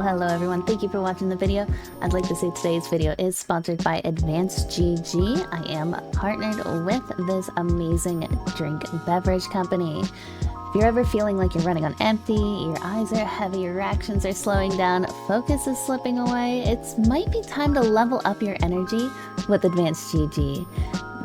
Hello everyone, thank you for watching the video. I'd like to say today's video is sponsored by Advanced GG. I am partnered with this amazing drink beverage company. If you're ever feeling like you're running on empty, your eyes are heavy, your reactions are slowing down, focus is slipping away, it might be time to level up your energy with Advanced GG.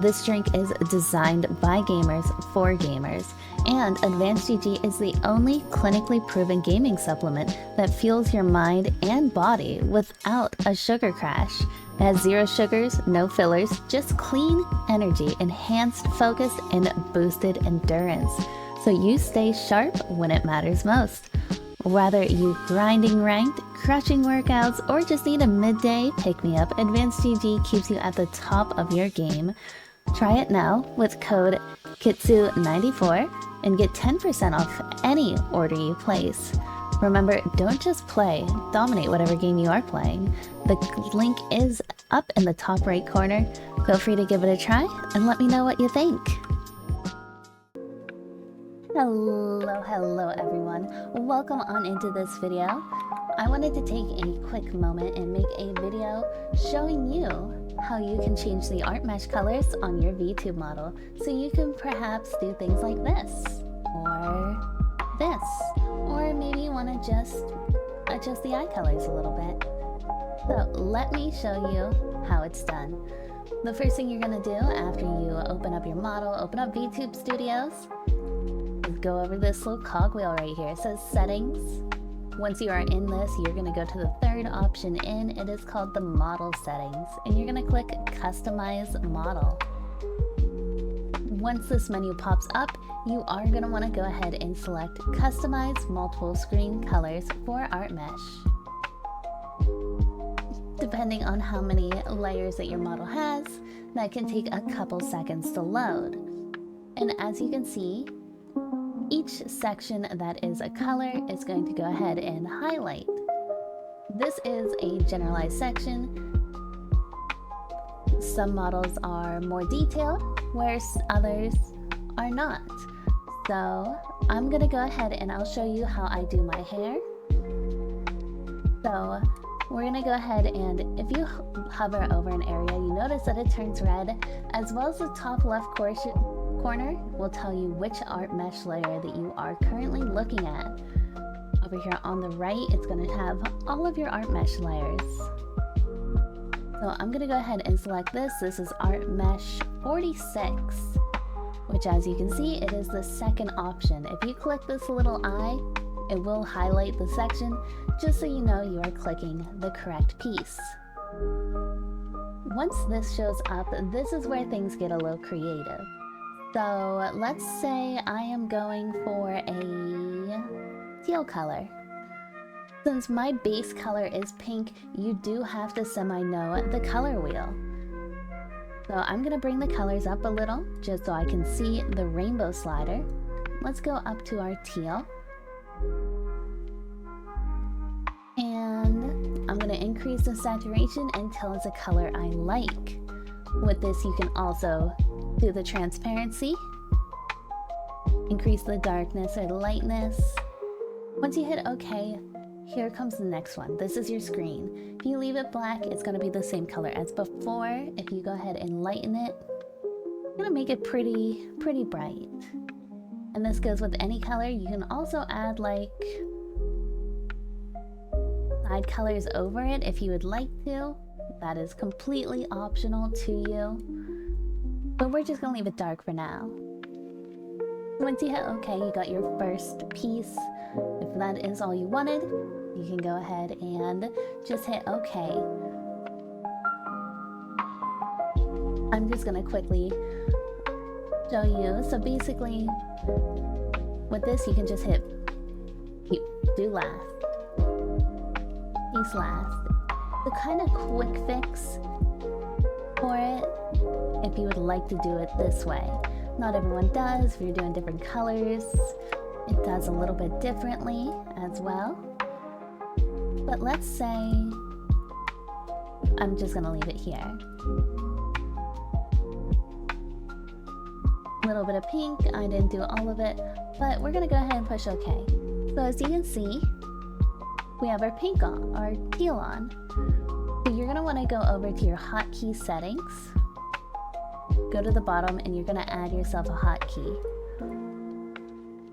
This drink is designed by gamers for gamers, and Advanced GG is the only clinically proven gaming supplement that fuels your mind and body without a sugar crash. It has 0 sugars, no fillers, just clean energy, enhanced focus, and boosted endurance. So you stay sharp when it matters most. Whether you grinding ranked, crushing workouts, or just need a midday pick-me-up, Advanced GG keeps you at the top of your game. Try it now with code KITSU94 and get 10% off any order you place. Remember, don't just play, dominate whatever game you are playing. The link is up in the top right corner. Feel free to give it a try and let me know what you think. Hello everyone. Welcome on into this video. I wanted to take a quick moment and make a video showing you how you can change the art mesh colors on your VTube model so you can perhaps do things like this, or maybe you want to just adjust the eye colors a little bit. So let me show you how it's done. The first thing you're going to do after you open up your model, open up VTube Studios, is go over this little cogwheel right here. It says settings. Once you are in this, you're going to go to the third option in. It is called the model settings, and you're going to click customize model. Once this menu pops up, you are going to want to go ahead and select customize multiple screen colors for art mesh. Depending on how many layers that your model has, that can take a couple seconds to load. And as you can see, each section that is a color is going to go ahead and highlight. This is a generalized section. Some models are more detailed, whereas others are not. So I'm gonna go ahead and I'll show you how I do my hair. So we're gonna go ahead and if you hover over an area, you notice that it turns red, as well as the top left corner will tell you which art mesh layer that you are currently looking at. Over here on the right, it's going to have all of your art mesh layers. So I'm going to go ahead and select this. This is art mesh 46, which as you can see, it is the second option. If you click this little eye, it will highlight the section just so you know you are clicking the correct piece. Once this shows up, this is where things get a little creative. So let's say I am going for a teal color. Since my base color is pink, you do have to semi-know the color wheel. So I'm going to bring the colors up a little just so I can see the rainbow slider. Let's go up to our teal. And I'm going to increase the saturation until it's a color I like. With this, you can also do the transparency, increase the darkness or lightness. Once you hit OK, here comes the next one. This is your screen. If you leave it black, it's going to be the same color as before. If you go ahead and lighten it, I'm going to make it pretty bright. And this goes with any color. You can also add like side colors over it if you would like to. That is completely optional to you. But we're just gonna leave it dark for now. Once you hit OK, you got your first piece. If that is all you wanted, you can go ahead and just hit OK. I'm just gonna quickly show you. So basically, with this, you can just hit do last, piece last. The kind of quick fix for it, if you would like to do it this way. Not everyone does. If you're doing different colors, it does a little bit differently as well. But let's say I'm just gonna leave it here. little bit of pink. I didn't do all of it, but we're gonna go ahead and push OK. So as you can see, we have our pink on, our teal on. So you're gonna wanna go over to your hotkey settings, go to the bottom, and you're gonna add yourself a hotkey.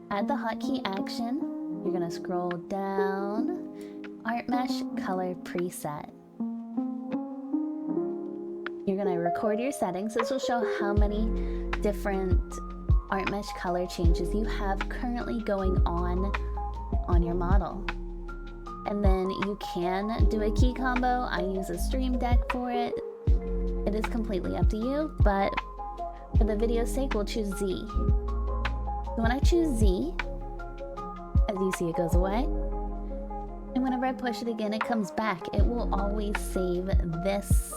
Add the hotkey action. You're gonna scroll down, Art Mesh Color Preset. You're gonna record your settings. This will show how many different Art Mesh color changes you have currently going on your model. And then you can do a key combo. I use a Stream Deck for it. It is completely up to you, but for the video's sake, we'll choose Z. So when I choose Z, as you see, it goes away. And whenever I push it again, it comes back. It will always save this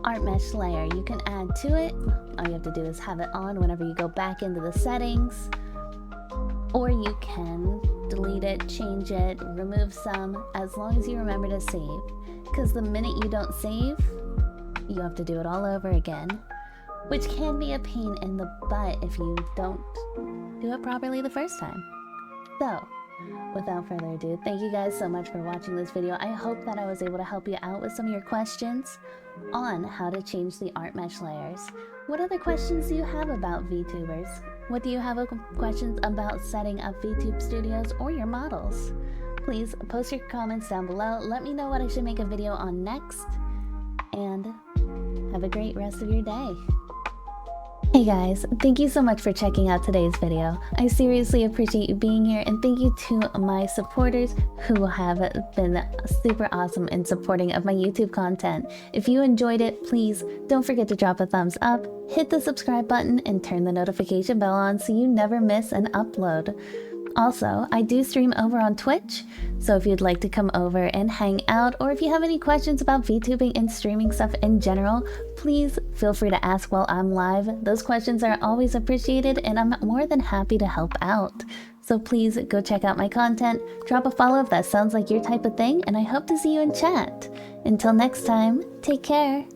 Art Mesh layer. You can add to it. All you have to do is have it on whenever you go back into the settings. Or you can delete it, change it, remove some, as long as you remember to save. Because the minute you don't save, you have to do it all over again, which can be a pain in the butt if you don't do it properly the first time. So, without further ado, thank you guys so much for watching this video. I hope that I was able to help you out with some of your questions on how to change the Art Mesh layers. What other questions do you have about VTubers? What do you have questions about setting up VTube Studios or your models? Please post your comments down below. Let me know what I should make a video on next. And have a great rest of your day. Hey guys, thank you so much for checking out today's video. I seriously appreciate you being here, and thank you to my supporters who have been super awesome in supporting of my YouTube content. If you enjoyed it, please don't forget to drop a thumbs up, hit the subscribe button, and turn the notification bell on so you never miss an upload. Also, I do stream over on Twitch, so if you'd like to come over and hang out, or if you have any questions about VTubing and streaming stuff in general, please feel free to ask while I'm live. Those questions are always appreciated, and I'm more than happy to help out. So please go check out my content, drop a follow if that sounds like your type of thing, and I hope to see you in chat. Until next time, take care.